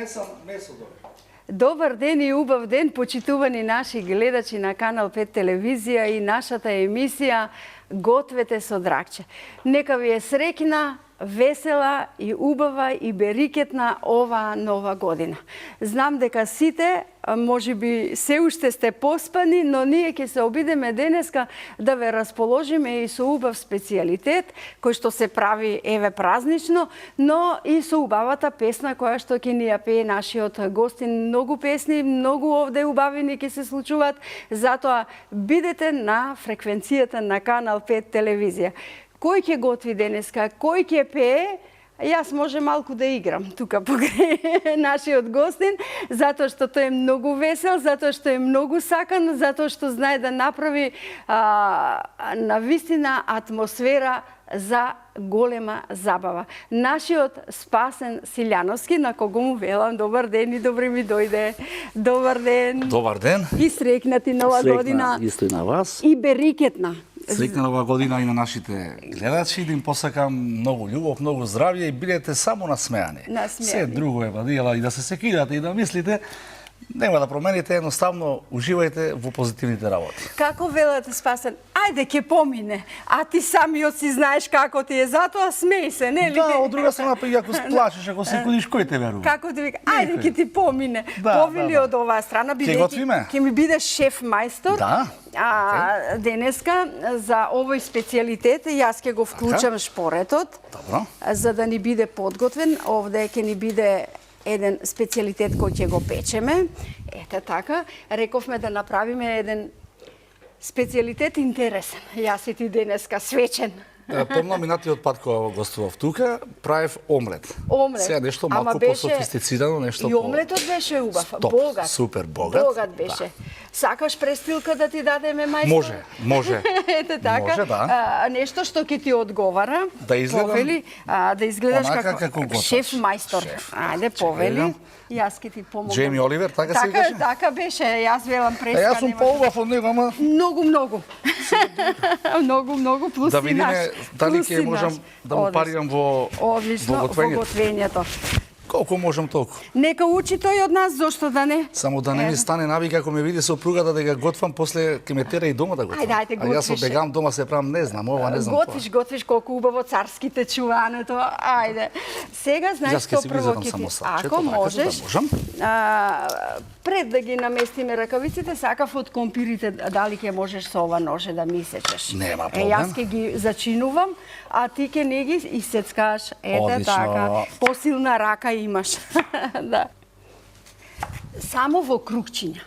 донесам месо добро. Добар ден и убав ден, почитувани наши гледачи на Канал 5 телевизија и нашата емисија Гответе со Дракче. Нека ви е среќна, весела и убава и берикетна оваа нова година. Знам дека сите, можеби се уште сте поспани, но ние ќе се обидеме денеска да ве расположиме и со убав специјалитет, кој што се прави еве празнично, но и со убавата песна која што ќе ни ја пее нашиот гостин. Многу песни, многу овде убавини ќе се случуваат, затоа бидете на фреквенцијата на Канал 5 телевизија. Кој ќе готви денеска, кој ќе пее, јас може малку да играм тука покрај нашиот гостин, затоа што тој е многу весел, затоа што е многу сакан, затоа што знае да направи навистина атмосфера за голема забава. Нашиот Спасен Силјановски, на кого му велам добар ден и добре ми дојде. Добар ден. Добар ден. И среќна ти нова година. Исто и на вас. И берикетна. Среќна нова година и на нашите гледачи, да им посакам многу љубов, многу здравје и бидете само насмеани. Се друго е вадијала и да се секирате и да мислите, нема да промените, едноставно уживајте во позитивните работи. Како велате Спасен? Ајде ќе помине, а ти самиот си знаеш како ти е, затоа смеј се, нели? Да, од друга страна па и ако сплашиш, ако се кудиш, кој те верува? Како ти вика, ајде ќе ти помине. Повели од оваа страна, ќе ми биде шеф мајстор. Да. Денеска за овој специјалитет јас ќе го вклучам шпоретот. Добро. За да ни биде подготвен, овде ќе ни биде еден специјалитет кој ќе го печеме. Ете така, рековме да направиме еден специјалитет интересен. Јас и ти денеска свечен. Помна минатиот пат кога гостував тука, правев омлет. Омлет. Сега нешто малку пософистицирано, нешто и омлетот беше убав, топ, богат. Супер богат. Богат беше. Да. Сакаш престилка да ти дадеме мајстор? Може. Ете така. Може, да. Нешто што ќе ти одговара. Да изгледам. Повели, да изгледаш како шеф мајстор. Ајде, повели. Јас ќе ти помогам. Джейми Оливер, така се викаше? Така беше, јас велам преска. Јас сум поубав од него, ама... Многу. Многу, плюс да и наш. видиме дали ќе можам да му парирам во готвењето. Колку можам толку. Нека учи тој од нас, зошто да не? Само да не ми стане навика ако ме види сопругата дека готвам, после ќе ме тера и дома да готвам. Ајде, готвиш. А јас одбегам дома се правам, не знам, ова не знам. Готвиш колку убаво царските чуването. Ајде. Сега знаеш што прво ќе ти. Ако можеш, пред да ги наместиме ракавиците, сакав од компирите дали ќе можеш со ова ноже да ми сечеш. Нема проблем. Јас ќе ги зачинувам, а ти ќе не ги исецкаш. Ете така. Посилна рака имаш. Да. Само во крукчиња.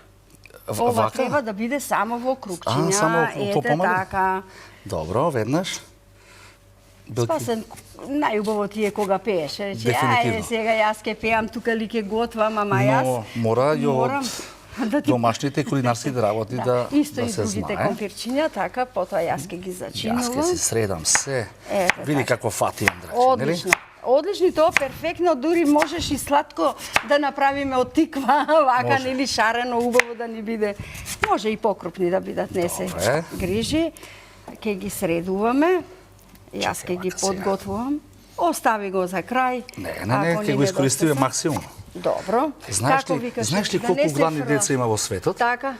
Ова треба да биде само во крукчиња. Само ете така. Добро, веднаш. Спасен, најубаво ти е кога пееш. Рече, ајде сега јас ќе пеам, тука ли ќе готвам, ама јас... Но мора и од домашните кулинарските работи да се знае. Исто и другите компирчиња, така, потоа јас ќе ги зачинувам. Јас ќе си средам се. Види како фатијам, драче, нели? Одлично, тоа перфектно, дури можеш и сладко да направиме од тиква, вака, нели шарено, убаво да ни биде. Може и покрупни да бидат, не се грижи. Ќе ги средуваме. Јас ќе ги подготвувам. Остави го за крај. Не, ќе го искористиме максимум. Добро. Знаеш ли колку гладни деца има во светот? Така.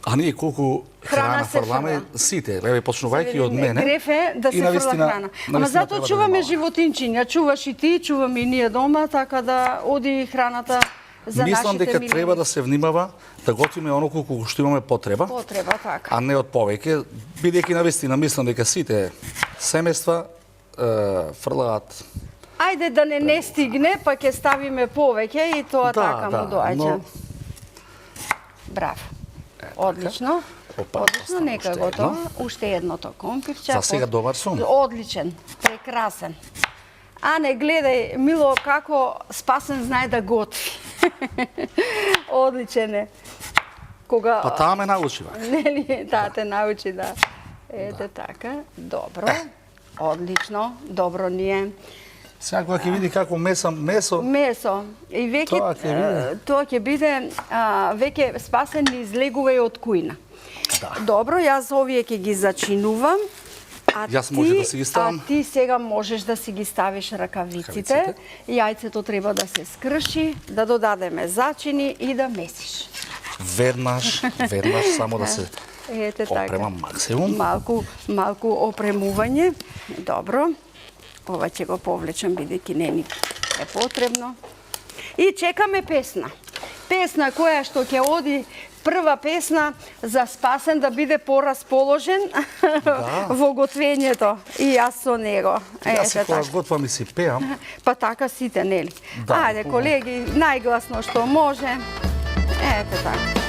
А ние колку храна фрламе сите, еве почнувајќи од мене. Греф е да се фрла храна. Ама затоа чуваме животинчиња, чуваш и ти, чуваме и ние дома, така да оди храната за нашите милини. Мислам дека треба да се внимава да готвиме оноку колку што имаме потреба. Потреба, така. А не од повеќе, бидејќи навистина мислам дека сите семејства фрлаат. Ајде да не стигне, па ќе ставиме повеќе и тоа така му доаѓа. Браво. Одлично. Одлично, нека готово. Уште едното компирче. За сега добар сум. Одличен, прекрасен. А не гледај, Мило, како Спасен знае да готви. Одличен е. Па таа ме научила. Нели, таа те научи, да. Ете така, добро. Одлично, добро ни е. Сега кога ќе види како месам месо... Месо. И веќе тоа ќе биде, веќе Спасен ни излегува и од кујна. Да. Добро, јас овие ќе ги зачинувам. Јас може да си ги ставам. А ти сега можеш да си ги ставиш ракавиците. Јајцето треба да се скрши, да додадеме зачини и да месиш. Веднаш само да се опрема максимум. Малку опремување. Добро. Ова ќе го повлечам, бидејќи не ни е потребно. И чекаме песна. Песна која што ќе оди прва песна за Спасен да биде порасположен во готвењето. И јас со него. Јас кога готвам и си пеам. Па така сите, нели? Ајде, колеги, најгласно што може. Ете така.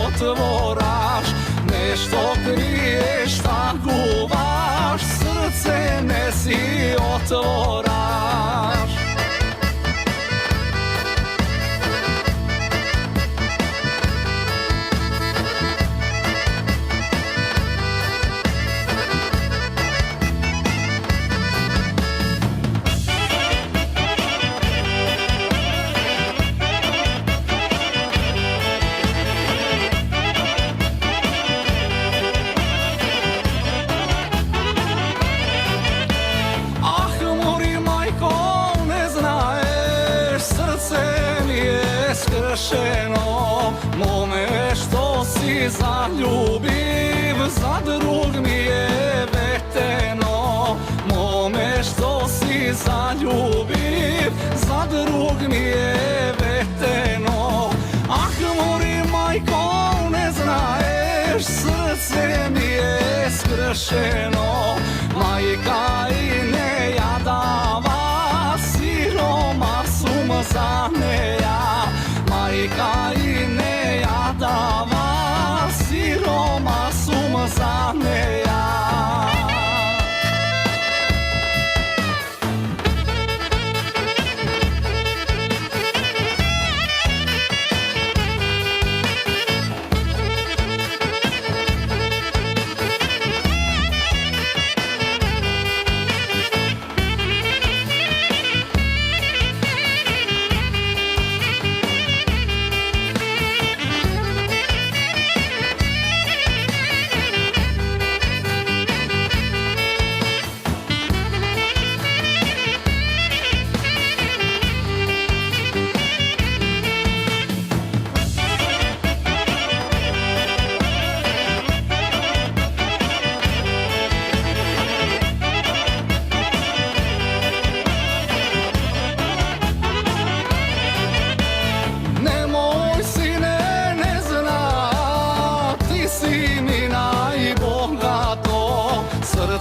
Otvoraš, nešto kriješ, taguvaš, srce ne si otvoraš. Mome što si zaljubiv, za drug mi je veteno. Mome što si zaljubiv, za drug mi je veteno. Ah, mori majko, ne znaješ, srce mi je skršeno. Majka i ne jadava, siroma sum zaneja. Majka i ne jadava, siroma sum zaneja.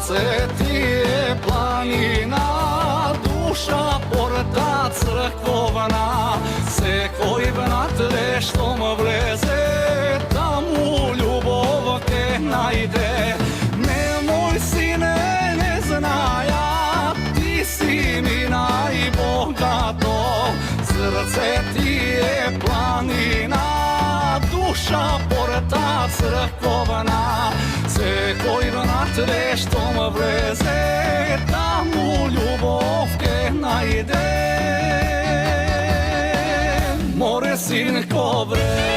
Srce ti je planina, duša porta crkovna. Se koji vnatre što me vleze, tamu ljubov te najde. Nemoj sine, ne znaja, ti si mi najbogato. Srce ti je planina, duša porta crkovna. Se koji vnatre što me vleze, tamu ljubov ke najde. More sinko vre.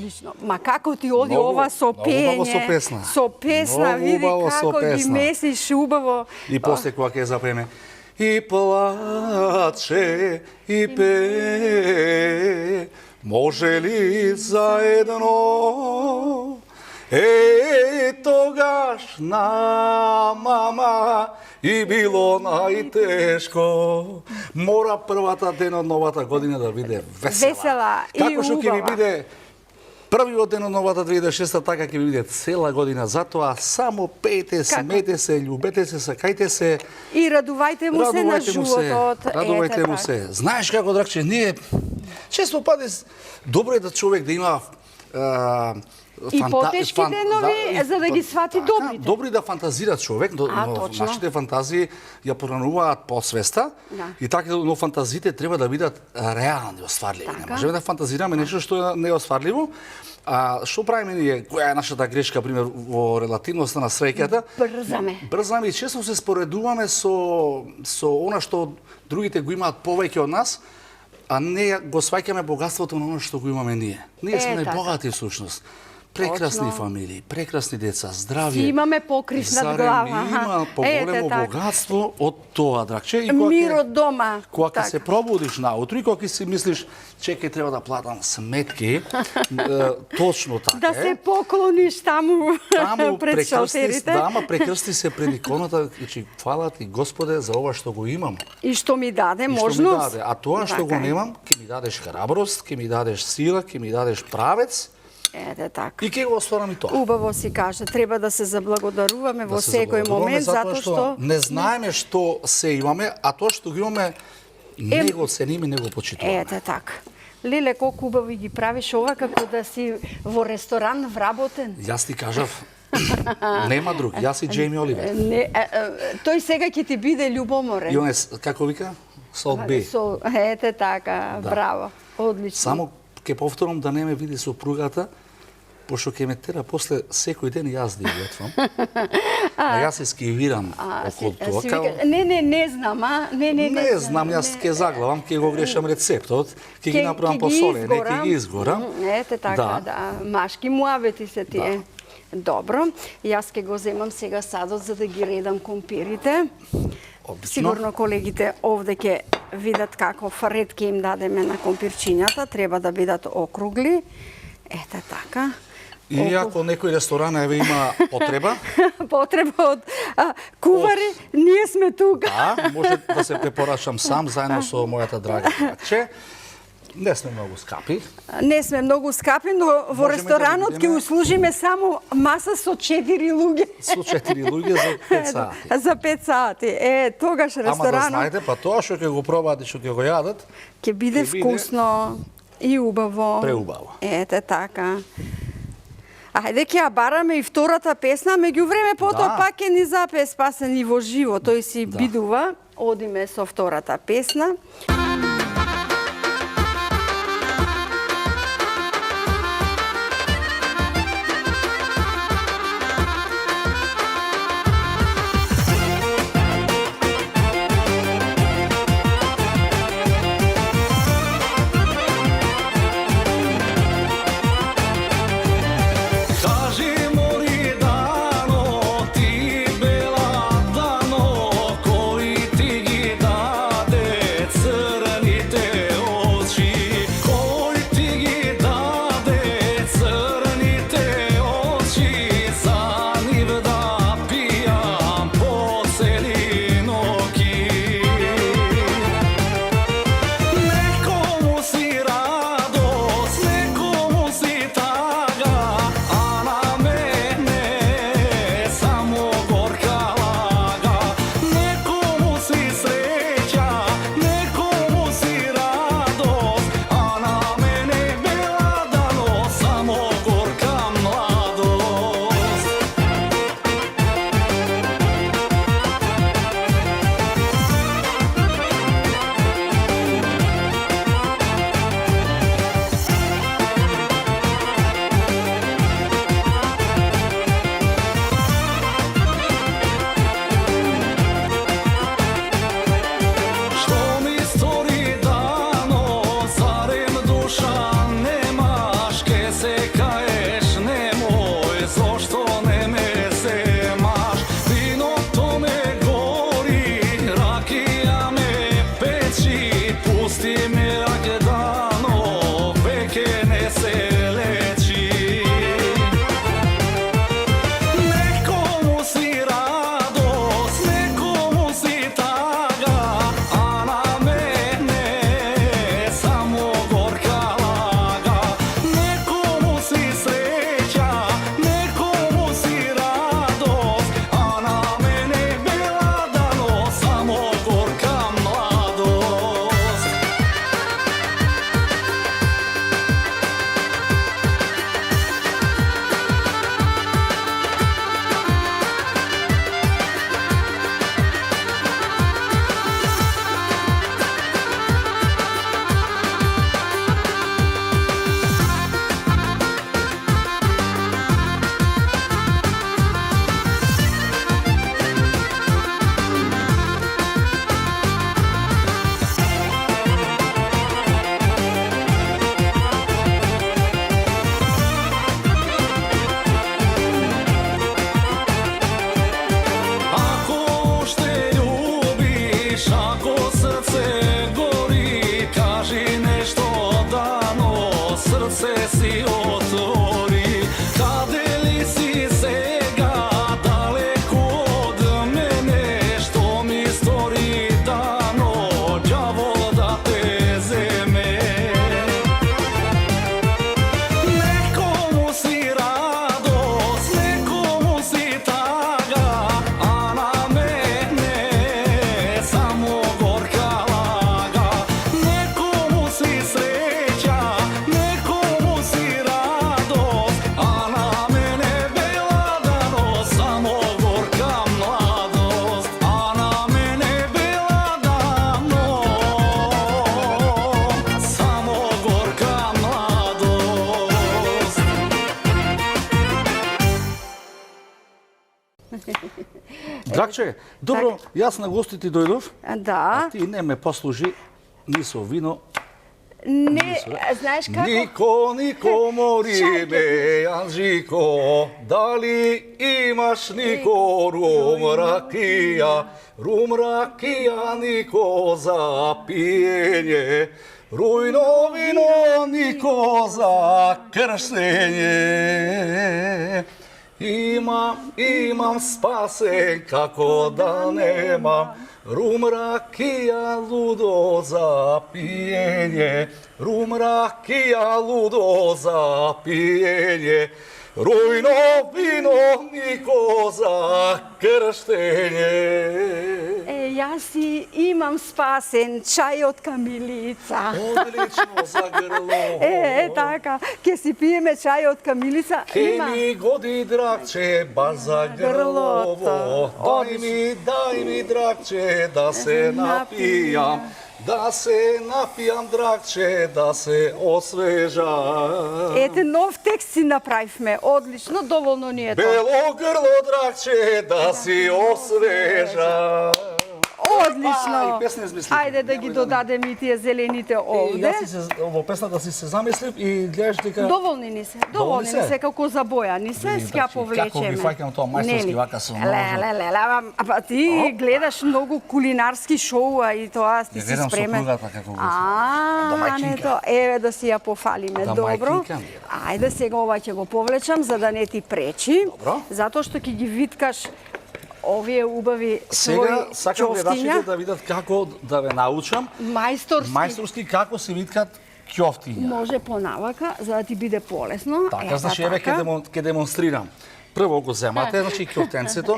Одлично. Ма како ти оди Многу- ова со многу убаво пење? со песна. Со песна, Многу види убаво со како ги песна. месиш убаво. И после кога ќе запеме и плаче и пее, може ли заедно? Тогаш на мама и било најтешко. Мора првата ден од новата година да биде весела. Весела и Како што ќе ви убава. биде првиот ден од новата 2006, така ќе ви биде цела година. Затоа само пеете, смете се, љубете се, сакајте се. И радувајте му се на животот. Радувајте му се. Знаеш како, Драгче, ние често пати добро е да човек да има И потешки денови, за да ги свати добрите. Добри да фантазира човек, но точно. нашите фантазии ја порануваат по свеста и така, но фантазиите треба да бидат реални, остварливи. Не можеме да фантазираме нешто што е неостварливо. А што правиме ние? Која е нашата грешка, пример, во релативноста на среќата? Брзаме и често се споредуваме со она што другите го имаат повеќе од нас, а не го сваќаме богатството на оно што го имаме ние. Ние сме најбогати всушност. Прекрасни фамилии, прекрасни деца, здравје. Си имаме покрив над глава. Зарем има поголемо богатство од тоа, Драгче. И мир од дома. Кога ќе се пробудиш наутро и кога ќе си мислиш, чекај, треба да платам сметки, точно така Да се поклониш таму пред шоферите. Да, ама прекрсти се пред иконата, значи фала ти Господе за ова што го имам. И што ми даде И што можност. ми даде. А тоа што го немам, ќе ми дадеш храброст, ќе ми дадеш сила, ќе ми дадеш правец. Ете така. И ќе го остварам и тоа. Убаво си кажа, треба да се заблагодаруваме во секој момент, затоа што не знаеме што се имаме, а тоа што го имаме не го цениме, не го почитуваме. Ете така. Леле, колку убави ги правиш ова, како да си во ресторан вработен. Јас ти кажав, нема друг, јас и Джейми Оливер. Тој сега ќе ти биде љубоморен. И он е, како вика? Солт Би. Ете така, браво, одлично. Само ќе повторам да не ме види сопругата, пошто ќе ме тера после секој ден јас да ја готвам. А јас се скивирам околу тоа. Не знам, Не знам, јас ќе заглавам, ќе го грешам рецептот, ќе ги направам посолени, ќе ги изгорам. Ете така, да. Машки муавети се тие. Добро, јас ќе го земам сега садот за да ги редам компирите. Сигурно колегите овде ќе видат каков ред ќе им дадеме на компирчињата, треба да бидат округли. Ете така. И ако некој ресторан еве има потреба, од кувари, ние сме тука. Да, може да се препорачам сам заедно со мојата драга Драгче. Не сме многу скапи. Не сме многу скапи, но во ресторанот ќе услужиме само маса со 4 луѓе. Со 4 луѓе за 5 сати. За 5 сати. Тогаш ресторанот... Ама да знаете, па тоа што ќе го пробаат и што ќе го јадат, ќе биде вкусно и убаво. Преубаво. Ете така. Ајде ќе ја бараме и втората песна, меѓувреме потоа пак ќе ни запее Спасени во живо, тој си бидува. Одиме со втората песна. Koji ti gi dade crn Драгче, добро, јас на гостите дојдов, Да. а ти не ме послужи ни со вино. Не, знаеш како? Нико, мори ме, Анжико, дали имаш Нико рум ракија, Нико за пиење, рујно вино, Нико за крштење. Имам спасен, како да немам, рум ракија лудо за пиење, рум ракија лудо за пиење, рујно вино, Нико за крштење. Јас и имам спасен чај од камилица. Одлично за грло. Така, ке си пиеме чај од камилица. Ке ми годи, драгче, баш за грлово. Дај ми, драгче, да се напијам. Да се напијам, драгче, да се освежам. Ете, нов текст си направивме. Одлично, доволно ни е тоа. Бело грло, драгче, да си освежам. Одлично. И песна измислив. Ајде да ги додадеме и тие зелените овде. Јас во песната си се замислив и гледаш дека... Доволни ни се како забојани се, ќе повлечеме. Како ги фаќам тоа мајсторски вака со ножот. Па ти гледаш многу кулинарски шоуа и тоа ти си гледам спремен. сопругата како го Домаќинка. Еве да си ја пофалиме, добро. Ајде сега ова ќе го повлечам за да не ти пречи. Добро. Затоа што ќе ги виткаш овие убави Сега своји сакам гледачите ќофтиња. да видат како да ве научам мајсторски како се виткат ќофтиња. Може понавака, за да ти биде полесно. Така, значи еве ќе демонстрирам. Прво го земате, значи ќофтенцето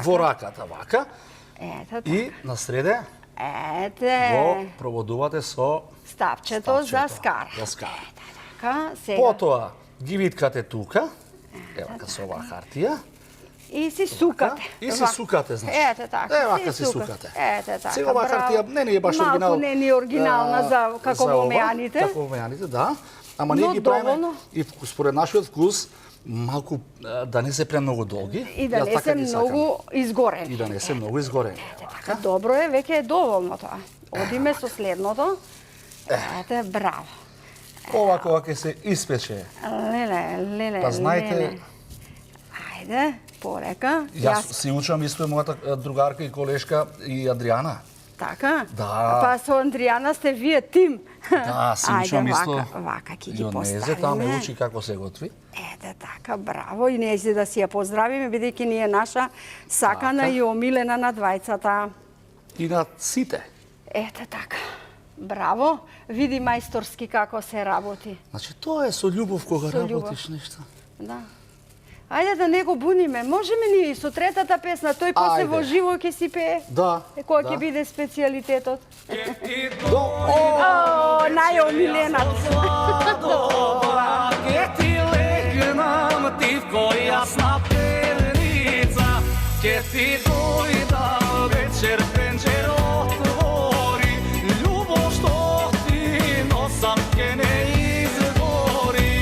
во раката вака и насреде го проводувате со стапчето за скара. Така, сега. Потоа ги виткате тука, евака со оваа хартија. И си сукате. И си сукате, значи. Ете така. Евака си сукате. Ете така. Сега оваа хартија не ни е баш оригинал. Малку не ни е оригинална за како во мејаните. Како во мејаните, да. Ама ние ги правиме и според нашиот вкус малку да не се премногу долги. И да не се многу изгорени. И да не се многу изгорени. Така, добро е, веќе е доволно тоа. Одиме со следното. Ете, браво. Ова кога ќе се испече. Леле. Па знаете, ајде, порека. Јас си учам исто мојата другарка и колешка и Адријана. Така? Да. Па со Андријана сте вие тим. Да, си учам исто. Вака ќе ги поставиме. Таа ме учи како се готви. Ете така, браво. И ние да си ја поздравиме, бидејќи ни е наша сакана и омилена на двајцата. И на сите. Ете така. Браво. Види мајсторски како се работи. Значи, тоа е со љубов кога работиш нешто. Да. Ајде да не го буниме. Можеме ни и со третата песна, тој после во живо ќе си пее. Да. Кога ќе биде специјалитетот. О, најомилената. Ке ти легнам ти в којасна перница, ке ти дојда вечер пенџер отвори, љубов што ти носам ке не изгори.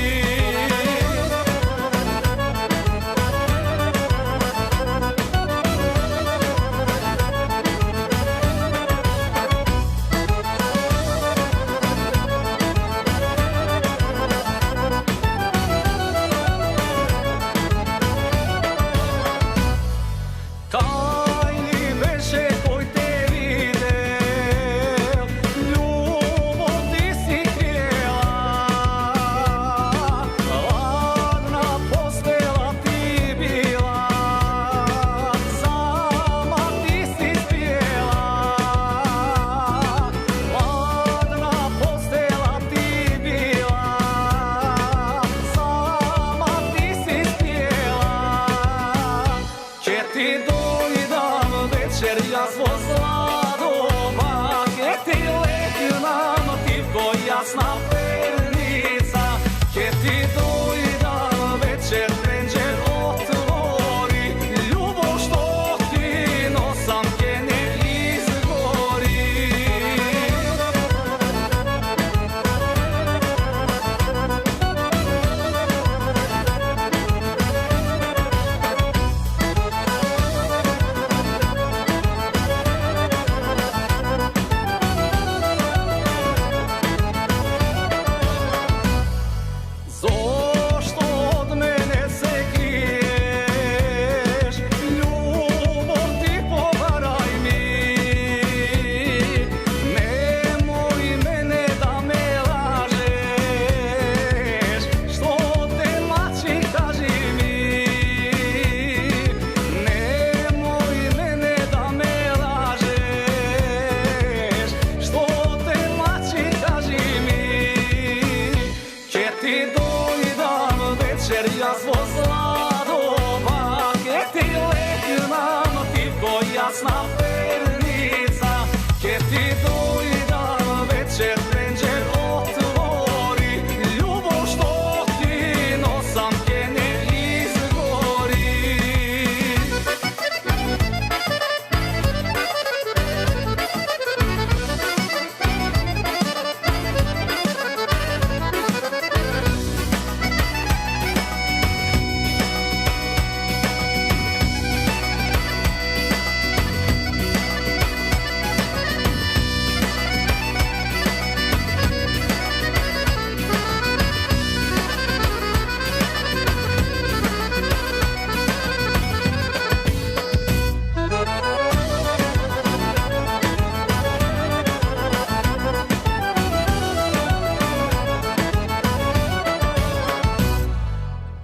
Тајни јасна перница, ке ти дојдам вечер пенџер отвори, љубов што ти носам ке не изгори.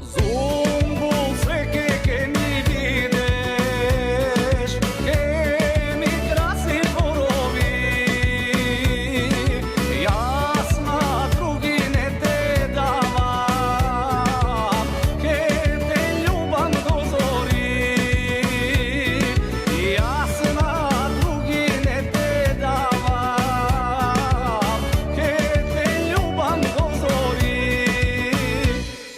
Zumbul sveke ke mi videš, ke mi krasi tvorovi, јас на други не те давам, ke te љубам до зори, јас на други не те давам, ke te љубам до зори,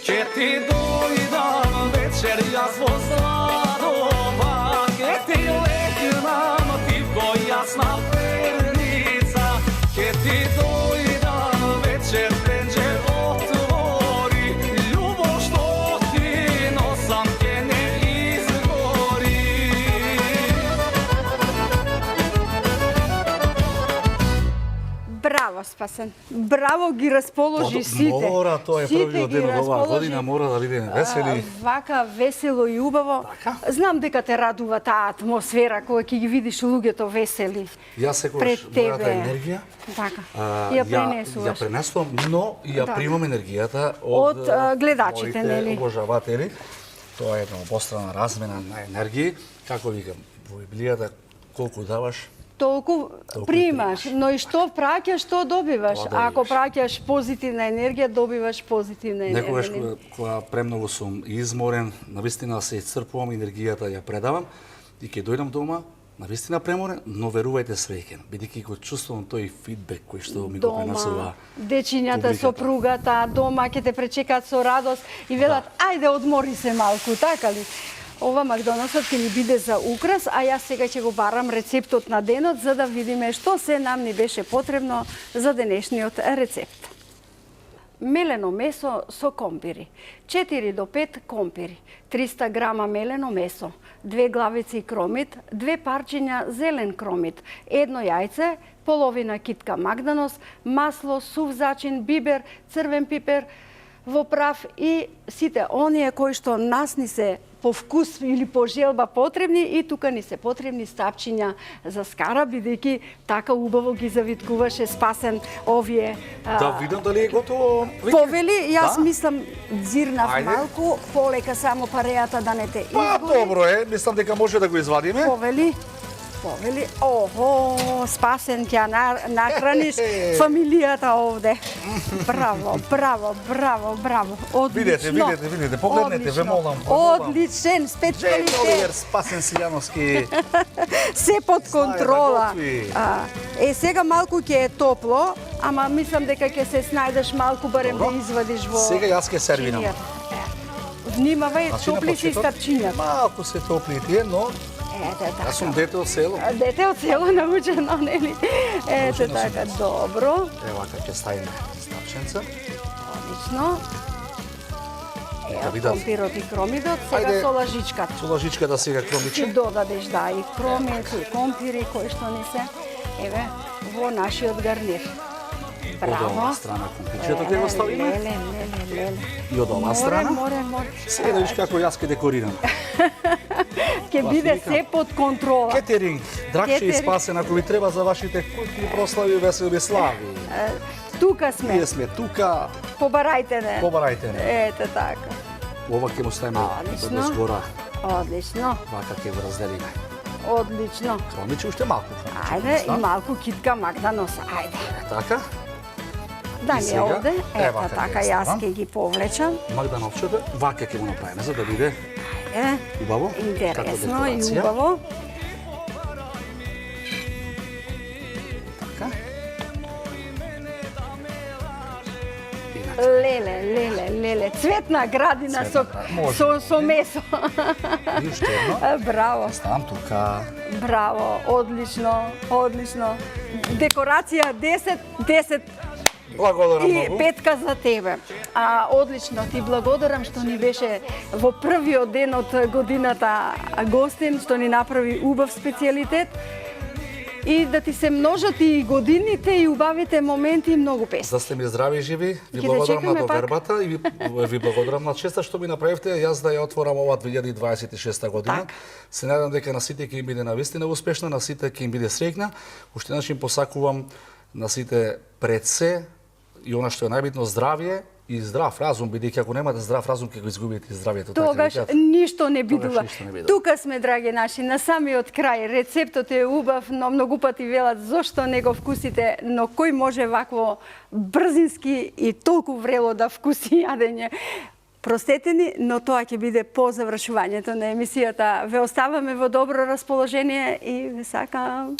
ке ти дојдам вечер јас во сладова, ке ти легнам тивко јасна перница, ке ти дојдам вечер пенџер отвори, љубов што ти носам ке не изгори. Браво, Спасен. Браво, ги расположи сите. Мора, тоа е Сите првиот ги ден од оваа расположи. година, мора да бидеме весели. Вака весело и убаво. Така. Знам дека те радува таа атмосфера кога ќе ги видиш луѓето весели. Јас секогаш пред мојата тебе. енергија Така. ја Ја пренесуваш. пренесувам, но и ја Така. примам енергијата Од, од гледачите, моите нели? обожаватели. Тоа е една обострана размена на енергии. Како викам, во Библијата колку даваш, Толку примаш, но и што праќаш, што добиваш. Тоа добиваш. Ако праќаш позитивна енергија, добиваш позитивна енергија. некогаш кога премногу сум изморен, навистина се исцрпувам, енергијата ја предавам и ќе дојдам дома, навистина преморен, но верувајте среќен, бидејќи го чувствувам тој фидбек кој што ми го пренесува. Дома, дечињата, публиката. сопругата, дома ќе те пречекаат со радост и велат, ајде одмори се малку, така ли? Ова Макдоналдсот ќе ни биде за украс, а јас сега ќе го барам рецептот на денот за да видиме што се нам ни беше потребно за денешниот рецепт. Мелено месо со компири, 4 до 5 компири, 300 грама мелено месо, 2 главици кромит, 2 парчиња зелен кромит, 1 јајце, половина китка магданос, масло, сув зачин, бибер, црвен пипер во прав и сите оние кои што нас ни се по вкус или по желба потребни и тука ни се потребни стапчиња за скара, бидејќи така убаво ги завиткуваше Спасен овие. Да видам дали е готово. Повели, јас Да? мислам дзирнав Ајде. малку, полека само парејата да не те Па изгори. добро е, мислам дека може да го извадиме. Повели, охо, Спасен ќе ја нахраниш фамилијата овде. Браво, браво, браво, браво. Одлично. Видете, погледнете, ве молам. Одличен, спет Джейн Оливер, квалитет. Спасен Силјановски. Се под контрола. готви. Сега малку ќе е топло, ама мислам дека ќе се снајдеш малку барем да Добро. извадиш во Сега јас ќе сервирам. чинијата. Внимавај, Значи, на топли си почеток, стапчињата. Малку се топли тие, но Ете така. јас сум дете од село. Дете од село научено, нели? Ете Научено така, добро. Ева вака ќе ставиме стапченца. Одлично. Да Ева видам. компирот и кромидот, сега Ајде. со лажичката. Со лажичката сега Ќе кромиче. додадеш да и кромит, и компири кои што ни се. Еве, во нашиот гарнир. Од оваа Браво. страна компичето ќе го ставиме. Леле. И од оваа страна. Море. Сега да видиш како јас ќе декорирам. Ќе биде викам. се под контрола. Кетеринг, Дракче и Кетеринг. Спасен, ако ви треба за вашите култни прослави, весели слави. Тука сме. Ние сме тука, Побарајте не. побарајте не. Ете така. Ова ќе му ставиме Одлично. до згора, Одлично. вака ќе го разделиме. Одлично. Кромиче уште малку. Ајде, и малку китка магданос. Ајде. Така, Да И ми сега, овде. Ета вака ќе така, ја јас ставам. ќе ги повлечам. Магдановчето, вака ќе го направиме за да биде Е, убаво. интересно како и декорација. убаво. Леле, цветна градина со месо. И уште едно. Браво. Ставам тука. Браво, одлично. Декорација 10 Благодарам и многу. 5 за тебе. Одлично, ти благодарам што ни беше во првиот ден од годината гостин, што ни направи убав специјалитет. И да ти се множат и годините и убавите моменти и многу песни. Да сте ми здрави и живи, ви Ќе благодарам на чекаме пак. довербата и ви благодарам на честа што ми направивте јас да ја отворам ова 2026 година. Так. Се надам дека на сите ќе им биде навистина успешна, на сите ќе им биде среќна. Уште еднаш им посакувам на сите пред се и она што е најбитно здравје и здрав разум, бидејќи ако немате здрав разум ќе го изгубите здравјето. Тогаш ништо не бидува. ништо не бидува. Тука сме, драги наши, на самиот крај. Рецептот е убав, но многу пати велат зошто не го вкусите, но кој може вакво брзински и толку врело да вкуси јадење? Простете ни, но тоа ќе биде по завршувањето на емисијата. Ве оставаме во добро расположение и ве сакам